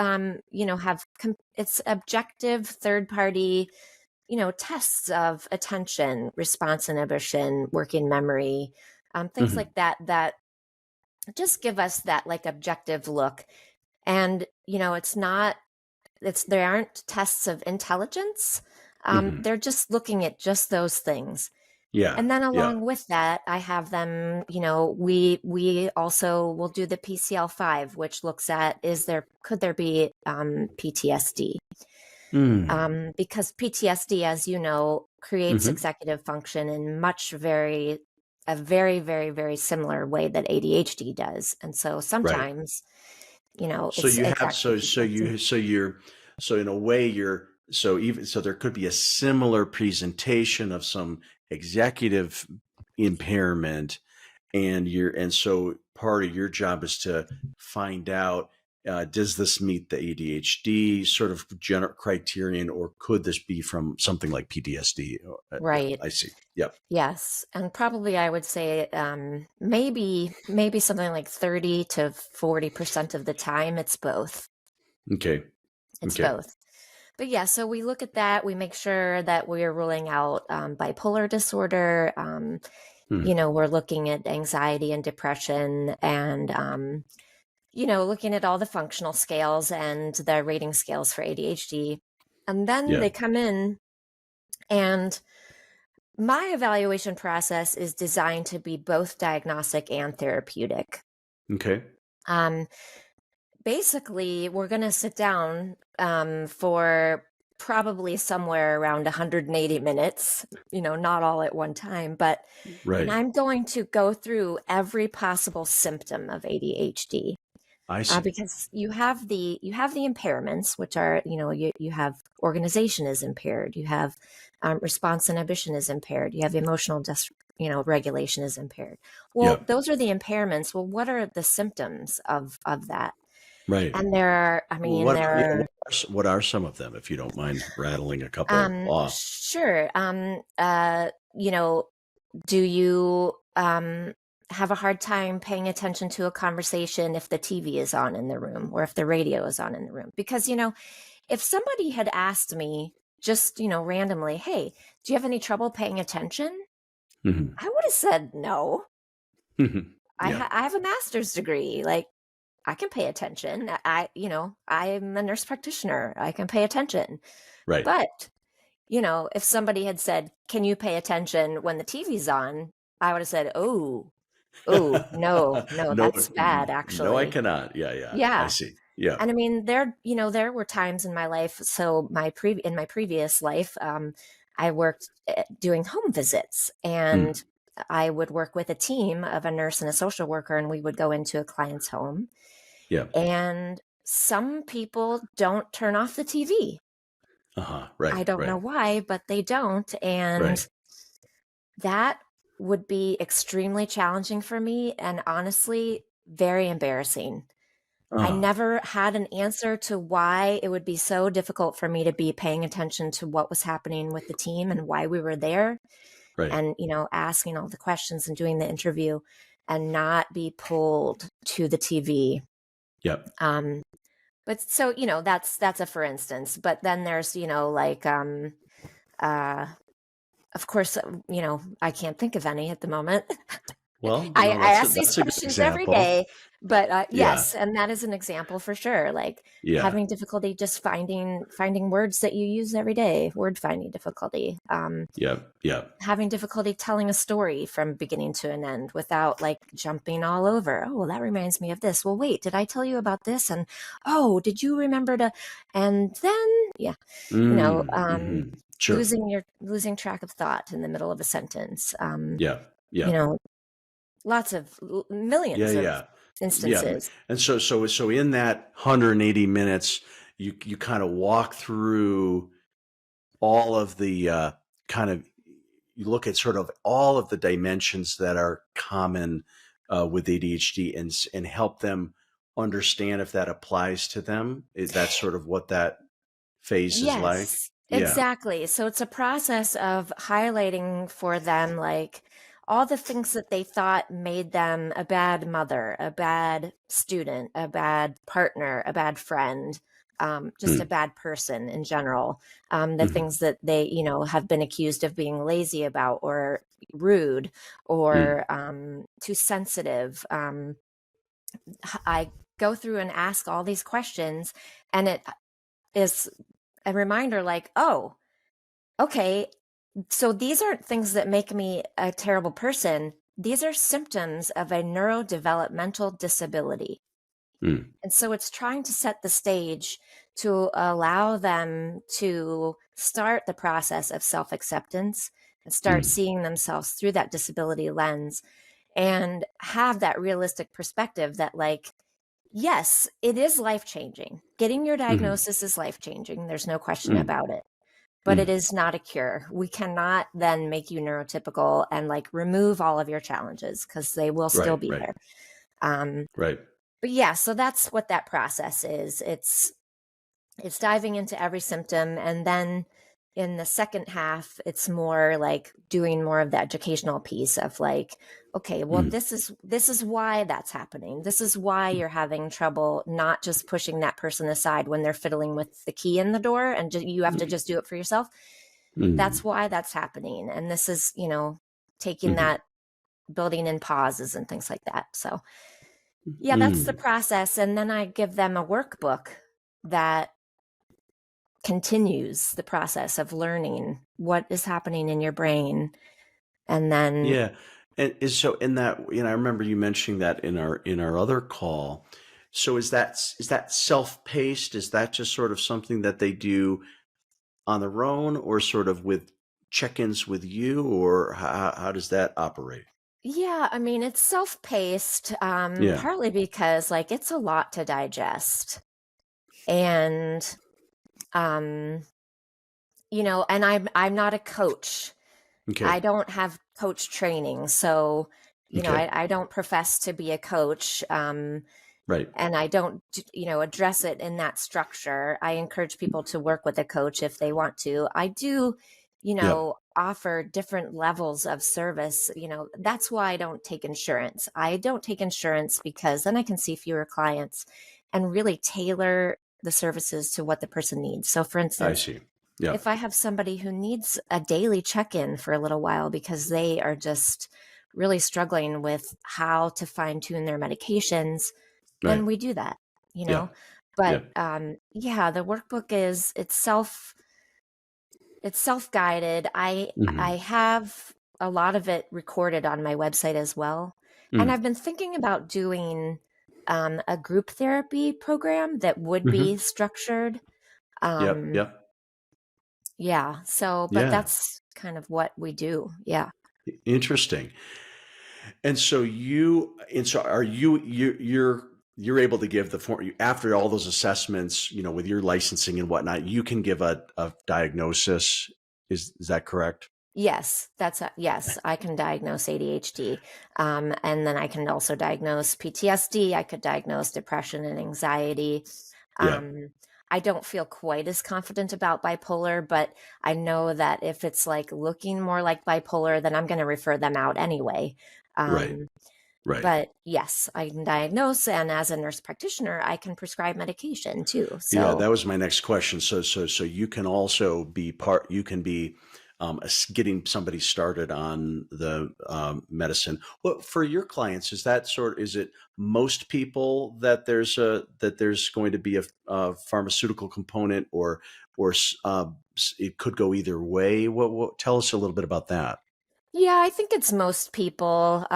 it's objective third party, tests of attention, response inhibition, working memory, things Hmm. like that just give us that, like, objective look. And there aren't tests of intelligence. Hmm. They're just looking at just those things. Yeah. And then Yeah. along with that, I have them, we also will do the PCL5, which looks at, could there be PTSD? Hmm. Because PTSD, as you know, creates Hmm. executive function in a very, very, very similar way that ADHD does. And so Right. sometimes, So it's you it's have actually PTSD. so in a way you're so there could be a similar presentation of some executive impairment, and so part of your job is to find out, does this meet the ADHD sort of general criterion, or could this be from something like PTSD? Yeah, Right. I see. Yep. Yes. And probably I would say maybe something like 30 to 40% of the time it's both. Okay. It's Okay. both. But yeah, so we look at that. We make sure that we're ruling out bipolar disorder. Hmm. We're looking at anxiety and depression, and looking at all the functional scales and the rating scales for ADHD. And then Yeah. they come in, and my evaluation process is designed to be both diagnostic and therapeutic. Okay. Um, Basically, we're going to sit down for probably somewhere around 180 minutes, not all at one time, and Right. I'm going to go through every possible symptom of ADHD. I see. Because you have the impairments, which are, you have organization is impaired, you have response inhibition is impaired, you have emotional regulation is impaired. Well, Yep. those are the impairments. Well, what are the symptoms of that? Right. And there are, I mean, What there yeah, are what are some of them, if you don't mind rattling a couple off? sure. Do you have a hard time paying attention to a conversation if the TV is on in the room, or if the radio is on in the room? Because, if somebody had asked me just, randomly, hey, do you have any trouble paying attention? Hmm. I would have said no. Hmm. Yeah. I have a master's degree. Like, I can pay attention. I'm a nurse practitioner. I can pay attention. Right. But if somebody had said, can you pay attention when the TV's on? I would have said, oh, no, No, that's bad, no, I actually. cannot. Yeah. Yeah. I Yeah. see. Yeah. And I mean, there were times in my life. So in my previous life, I worked doing home visits, Hmm. and I would work with a team of a nurse and a social worker, and we would go into a client's home, Yeah. and some people don't turn off the TV. Uh-huh. Right. I don't know Right. why, but they don't. Right. And that would be extremely challenging for me, and honestly, very embarrassing. I Uh-huh. never had an answer to why it would be so difficult for me to be paying attention to what was happening with the team and why we were there, Right. and, asking all the questions and doing the interview, and not be pulled to the TV. Yep. Um, But so, that's a for instance. But then there's, like, uh, of course, I can't think of any at the moment. Well, I ask these that's a good questions every example. day, but Yeah. yes, and that is an example for sure. Like Yeah. having difficulty just finding words that you use every day, word finding difficulty. Yep. Yep. Having difficulty telling a story from beginning to an end without like jumping all over. Oh, well, that reminds me of this. Well, wait, did I tell you about this? And oh, did you remember to? And then, yeah, Mm-hmm. Sure. losing track of thought in the middle of a sentence. Yeah. You Yeah. know, lots of Yeah. millions of Yeah. Yeah. instances. And so in that 180 minutes, you kind of walk through all of the kind of, you look at sort of all of the dimensions that are common with ADHD and help them understand if that applies to them. Is that sort of what that phase is like? Yes, Yeah. exactly. So it's a process of highlighting for them like all the things that they thought made them a bad mother, a bad student, a bad partner, a bad friend, just a Mm. bad person in general. The Mm-hmm. things that they, have been accused of being lazy about or rude Mm. or too sensitive. I go through and ask all these questions, and it is a reminder like, oh, okay, so these aren't things that make me a terrible person. These are symptoms of a neurodevelopmental disability. Mm. And so it's trying to set the stage to allow them to start the process of self acceptance and start Mm. seeing themselves through that disability lens and have that realistic perspective that, like, yes, it is life changing. Getting your Mm-hmm. diagnosis is life changing. There's no question Mm. about it. But it Mm. is not a cure. We cannot then make you neurotypical and like remove all of your challenges because they will still Right. be Right. there. Um, Right. but yeah, so that's what that process is. It's diving into every symptom, and then in the second half it's more like doing more of the educational piece of like, okay, well, Mm. this is why that's happening. This is why you're having trouble not just pushing that person aside when they're fiddling with the key in the door and you have to just do it for yourself. Mm. That's why that's happening, and this is, taking Mm. that, building in pauses and things like that. So yeah, that's the Mm. process. And then I give them a workbook that continues the process of learning what is happening in your brain. And then, Yeah. And is so in that, I remember you mentioning that in our other call. So is that self-paced? Is that just sort of something that they do on their own, or sort of with check-ins with you, or how does that operate? yeah, I mean, it's self-paced, Yeah. partly because like it's a lot to digest. And, um, and I'm not a coach. I Okay. don't have coach training. So, Okay. I don't profess to be a coach. Right. And I don't, address it in that structure. I encourage people to work with a coach if they want to. I do, Yep. offer different levels of service. That's why I don't take insurance. I don't take insurance because then I can see fewer clients and really tailor the services to what the person needs. So, for I instance, see. Yep. if I have somebody who needs a daily check-in for a little while because they are just really struggling with how to fine-tune their medications, then Right. we do that, you Yeah. know. But Yeah. yeah, the workbook is it's self-guided. I Hmm. have a lot of it recorded on my website as well. And Mm. I've been thinking about doing a group therapy program that would be Hmm. structured. Yep. Um, Yep. yeah, so but Yeah. that's kind of what we do. Yeah. Interesting. And so are you're able to give the form after all those assessments, with your licensing and whatnot, you can give a diagnosis. Is that correct? Yes, yes, I can diagnose ADHD. And then I can also diagnose PTSD. I could diagnose depression and anxiety. Yeah. Um, I don't feel quite as confident about bipolar, but I know that if it's like looking more like bipolar, then I'm going to refer them out anyway. Right. Um, Right. But yes, I can diagnose, and as a nurse practitioner, I can prescribe medication too. Yeah, So that was my next question. So you can also be you can be getting somebody started on the medicine. Well, for your clients, is it most people that there's going to be a pharmaceutical component, or it could go either way? Tell us a little bit about that. yeah, I think it's most people.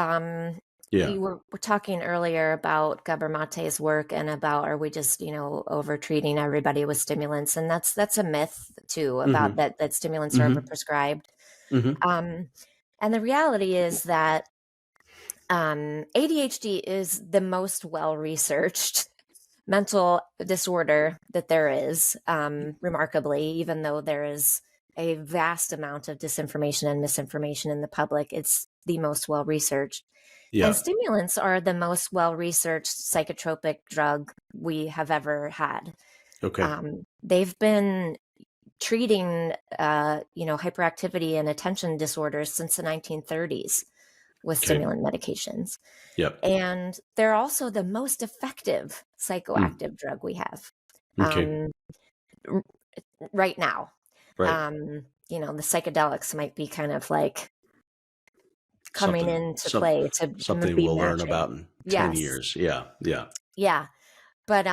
Yeah. You were talking earlier about Gabor Mate's work and about, are we just, over treating everybody with stimulants? And that's a myth too, about Mm-hmm. that stimulants are Mm-hmm. overprescribed. Mm-hmm. Um, and the reality is that ADHD is the most well-researched mental disorder that there is, remarkably, even though there is a vast amount of disinformation and misinformation in the public, it's the most well-researched. And Yeah. stimulants are the most well-researched psychotropic drug we have ever had. Okay. They've been treating, hyperactivity and attention disorders since the 1930s with Okay. stimulant medications. Yep. And they're also the most effective Mm. psychoactive drug we have, Okay. um, r- right now. Right. The psychedelics might be kind of like coming Something into some play to something be we'll learn matching. about in 10 Yes. years. Yeah. Yeah. Yeah. But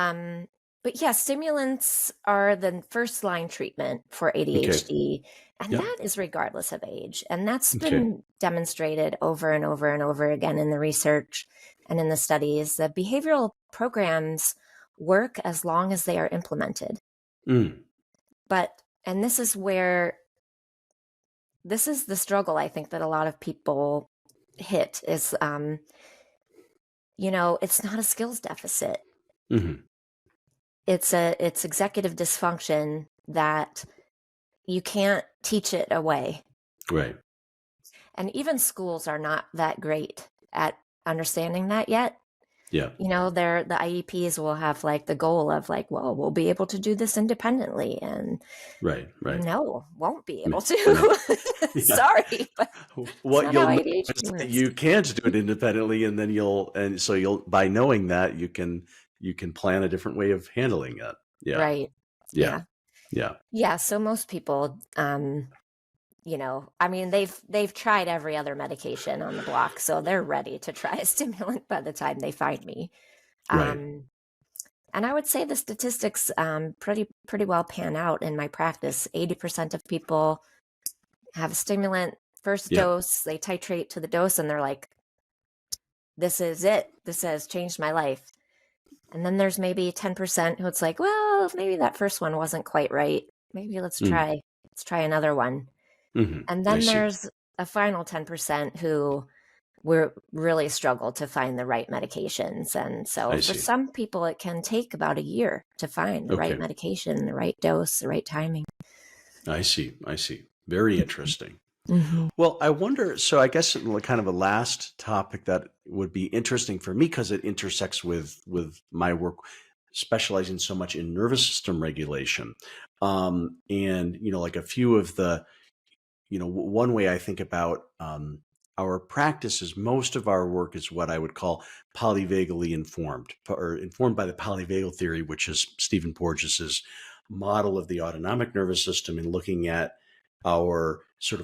yeah, stimulants are the first line treatment for Okay. ADHD, and Yep. that is regardless of age. And that's Okay. been demonstrated over and over and over again in the research and in the studies. The behavioral programs work as long as they are implemented. Mm. And this is the struggle, I think, that a lot of people hit is, it's not a skills deficit. Hmm. It's executive dysfunction that you can't teach it away. Right. And even schools are not that great at understanding that yet. Yeah. The IEPs will have like the goal of like, well, we'll be able to do this independently. And Right. Right. no, won't be No. able No. to. Yeah. Sorry, but it's What not how you'll know ADHD is that works. you can't do it independently, and then you'll by knowing that you can plan a different way of handling it. Yeah. Right. Yeah. Yeah. Yeah. Yeah. So most people, I mean, they've tried every other medication on the block, so they're ready to try a stimulant by the time they find me. Right. Um, and I would say the statistics pretty well pan out in my practice. 80% of people have a stimulant, first Yeah. dose, they titrate to the dose, and they're like, "This is it. This has changed my life." And then there's maybe 10% who it's like, "Well, maybe that first one wasn't quite right. Maybe Mm. let's try another one." Hmm. And I then see. there's a final 10% who will really struggle to find the right medications. And so I for see. some people, it can take about a year to find the right Okay. medication, the right dose, the right timing. I see. I see. Very interesting. Mm-hmm. Well, I wonder, so I guess kind of a last topic that would be interesting for me because it intersects with my work specializing so much in nervous system regulation. And, like a few of the, one way I think about our practice is most of our work is what I would call polyvagally informed, or informed by the polyvagal theory, which is Stephen Porges's model of the autonomic nervous system, and looking at our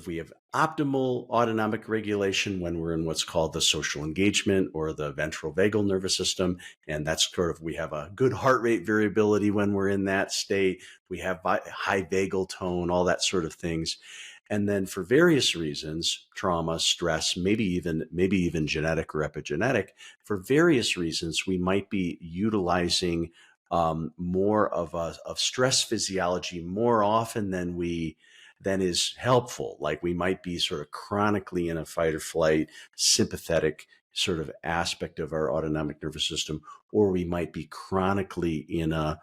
we have optimal autonomic regulation when we're in what's called the social engagement or the ventral vagal nervous system. And that's we have a good heart rate variability when we're in that state. We have high vagal tone, all that sort of things. And then for various reasons, trauma, stress, maybe even genetic or epigenetic, for various reasons, we might be utilizing more of stress physiology more often than is helpful. Like we might be sort of chronically in a fight or flight, sympathetic sort of aspect of our autonomic nervous system, or we might be chronically in a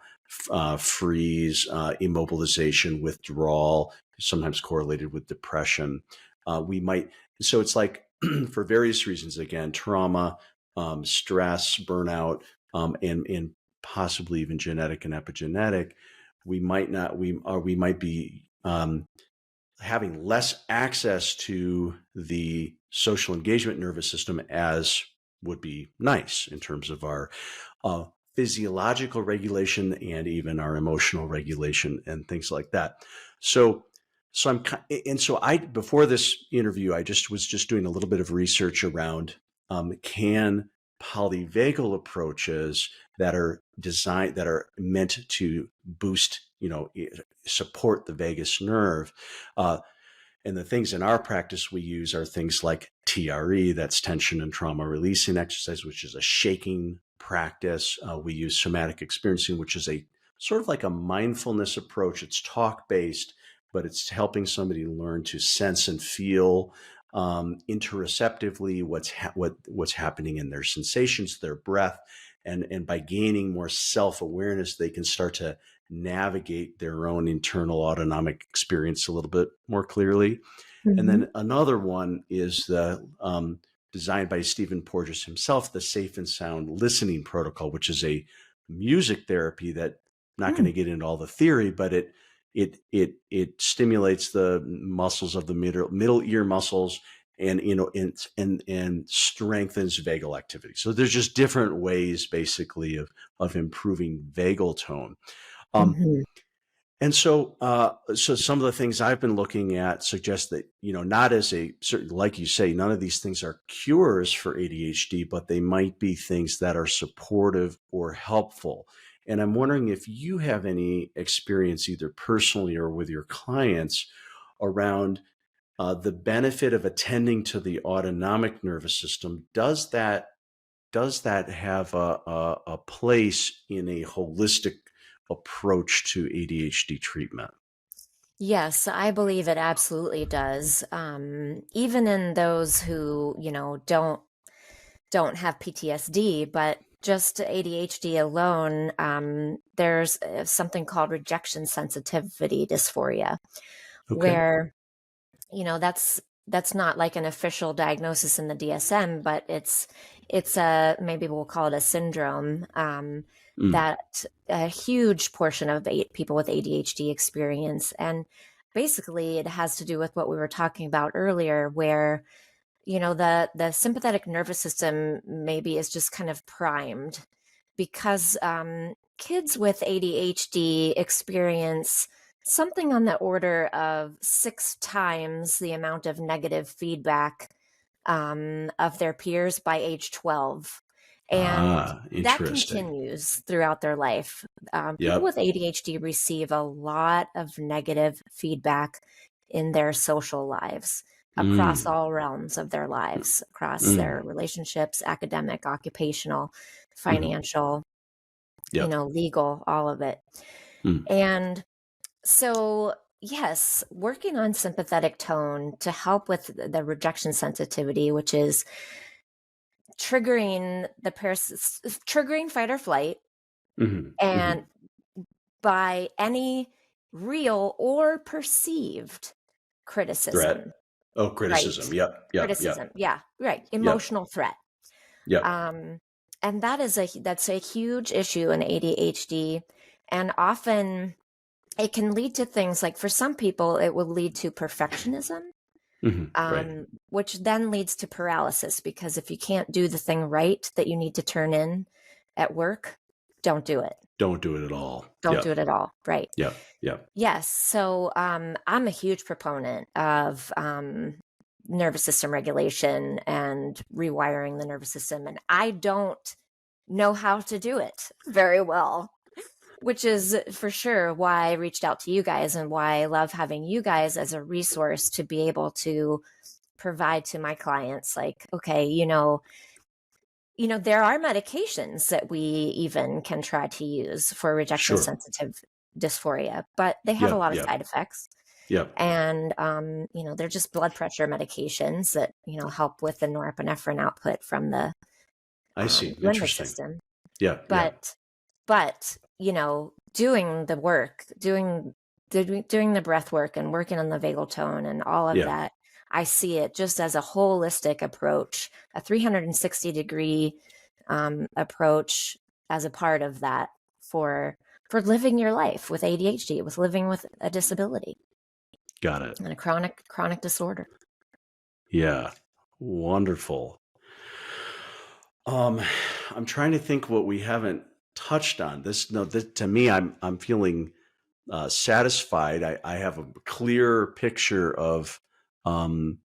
freeze, immobilization, withdrawal, sometimes correlated with depression. So it's like for various reasons, again, trauma, stress, burnout, and possibly even genetic and epigenetic, we might be having less access to the social engagement nervous system as would be nice in terms of our physiological regulation and even our emotional regulation and things like that. So, before this interview, I was just doing a little bit of research around can polyvagal approaches that are meant to boost, support the vagus nerve. And the things in our practice we use are things like TRE, that's tension and trauma releasing exercise, which is a shaking practice. We use somatic experiencing, which is a sort of like a mindfulness approach. It's talk-based, but it's helping somebody learn to sense and feel interoceptively what's happening in their sensations, their breath, and by gaining more self-awareness, they can start to navigate their own internal autonomic experience a little bit more clearly. Mm-hmm. And then another one is the designed by Stephen Porges himself, the Safe and Sound Listening Protocol, which is a music therapy that I'm not going to get into all the theory, but it stimulates the muscles of the middle ear muscles and strengthens vagal activity. So there's just different ways basically of improving vagal tone. And so some of the things I've been looking at suggest that, not as like you say, none of these things are cures for ADHD, but they might be things that are supportive or helpful. And I'm wondering if you have any experience, either personally or with your clients, around the benefit of attending to the autonomic nervous system. Does that have a place in a holistic approach to ADHD treatment? Yes, I believe it absolutely does. Even in those who, don't have PTSD, but just ADHD alone, there's something called rejection sensitivity dysphoria, where, that's not like an official diagnosis in the DSM, but it's maybe we'll call it a syndrome that a huge portion of people with ADHD experience. And basically it has to do with what we were talking about earlier, where, the sympathetic nervous system maybe is just kind of primed because kids with ADHD experience something on the order of 6 times the amount of negative feedback of their peers by age 12. And that continues throughout their life. People with ADHD receive a lot of negative feedback in their social lives across all realms of their lives, across their relationships, academic, occupational, financial, legal, all of it. And so, yes, working on sympathetic tone to help with the rejection sensitivity, which is triggering triggering fight or flight, and by any real or perceived criticism. Threat. Oh, criticism. Right. Criticism. Yeah. Right. Emotional threat. Yeah. And that's a huge issue in ADHD, and often it can lead to things like, for some people, it will lead to perfectionism. Which then leads to paralysis, because if you can't do the thing right that you need to turn in at work, don't do it. Don't do it at all. Don't do it at all. Right. Yeah. Yeah. Yes. So I'm a huge proponent of nervous system regulation and rewiring the nervous system. And I don't know how to do it very well, which is for sure why I reached out to you guys and why I love having you guys as a resource to be able to provide to my clients. Like, okay, there are medications that we even can try to use for rejection sensitive dysphoria, but they have a lot of side effects. And, they're just blood pressure medications that, help with the norepinephrine output from the limbic system. But, doing the work, doing the breath work and working on the vagal tone and all of that, I see it just as a holistic approach, a 360-degree approach as a part of that for living your life with ADHD, with living with a disability. Got it. And a chronic disorder. Yeah. Wonderful. I'm trying to think what we haven't touched on. To me, I'm feeling satisfied. I have a clear picture of um,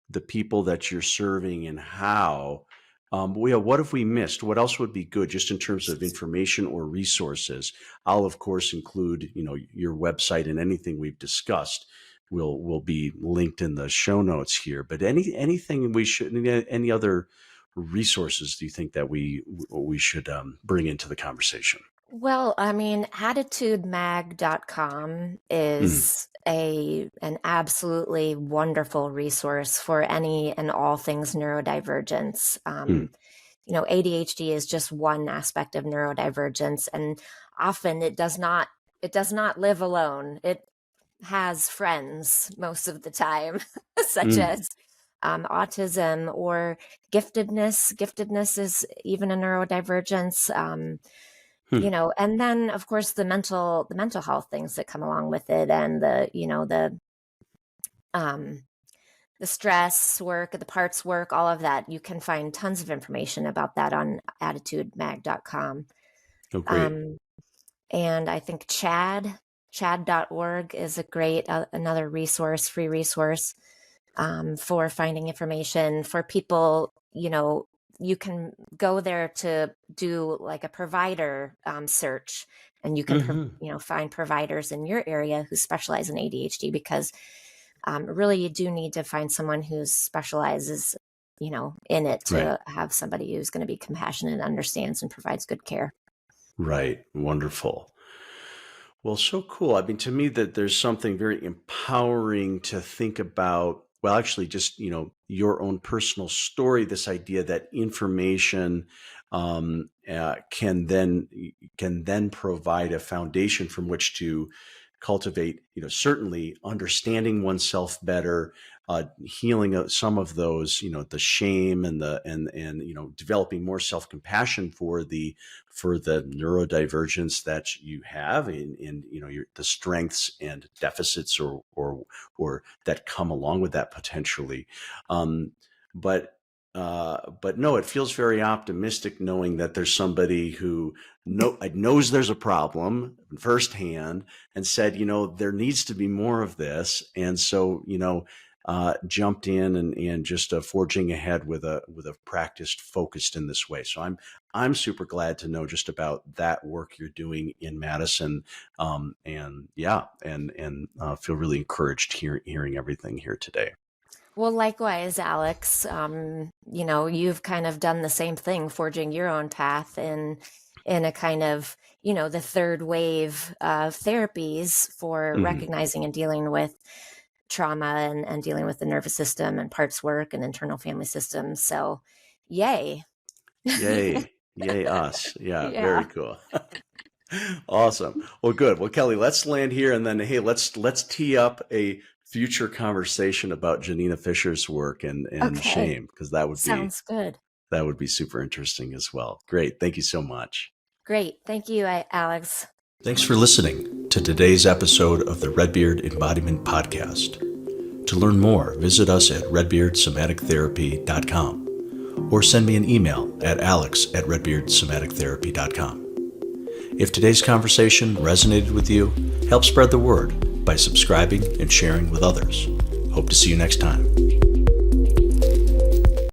the people that you're serving and how. What have we missed? What else would be good, just in terms of information or resources? I'll of course include, your website, and anything we've discussed will be linked in the show notes here. But anything any other resources do you think that we should bring into the conversation? Well, I mean, attitudemag.com Mm, is an absolutely wonderful resource for any and all things neurodivergence. mm, ADHD is just one aspect of neurodivergence, and often it does not live alone. It has friends most of the time, such mm, as autism or giftedness. Giftedness is even a neurodivergence. mm, And then of course the mental health things that come along with it, and um the stress work, the parts work, all of that. You can find tons of information about that on attitudemag.com. oh, great. um and I think chad.org is a great another resource, free resource, for finding information for people. You can go there to do like a provider search, and you can Hmm. find providers in your area who specialize in ADHD, because really you do need to find someone who specializes in it, Right. to have somebody who's going to be compassionate and understands and provides good care. Right. Wonderful. Well, so cool. I mean, to me, that there's something very empowering to think about. Well, actually, just your own personal story. This idea that information can then provide a foundation from which to cultivate. Certainly understanding oneself better, healing some of those. The shame and developing more self-compassion for the neurodivergence that you have, in the strengths and deficits or that come along with that potentially. Um, but but no, it feels very optimistic knowing that there's somebody who knows there's a problem firsthand, and said, there needs to be more of this. And so, jumped in and just forging ahead with a practice focused in this way. So I'm super glad to know just about that work you're doing in Madison, and yeah, and feel really encouraged hearing everything here today. Well, likewise, Alex, you've kind of done the same thing, forging your own path in a kind of, the third wave of therapies for Mhm. recognizing and dealing with trauma, and dealing with the nervous system and parts work and internal family systems. So, yay. Yay, yay us! Yeah, Yeah. very cool. Awesome. Well, good. Well, Kelly, let's land here, and then hey, let's tee up a future conversation about Janina Fisher's work and Okay. shame, because that would be Sounds good. super interesting as well. Great. Thank you so much. Great. Thank you, Alex. Thanks for listening to today's episode of the Red Beard Embodiment Podcast. To learn more, visit us at redbeardsomatictherapy.com or send me an email at alex@redbeardsomatictherapy.com. If today's conversation resonated with you, help spread the word by subscribing and sharing with others. Hope to see you next time.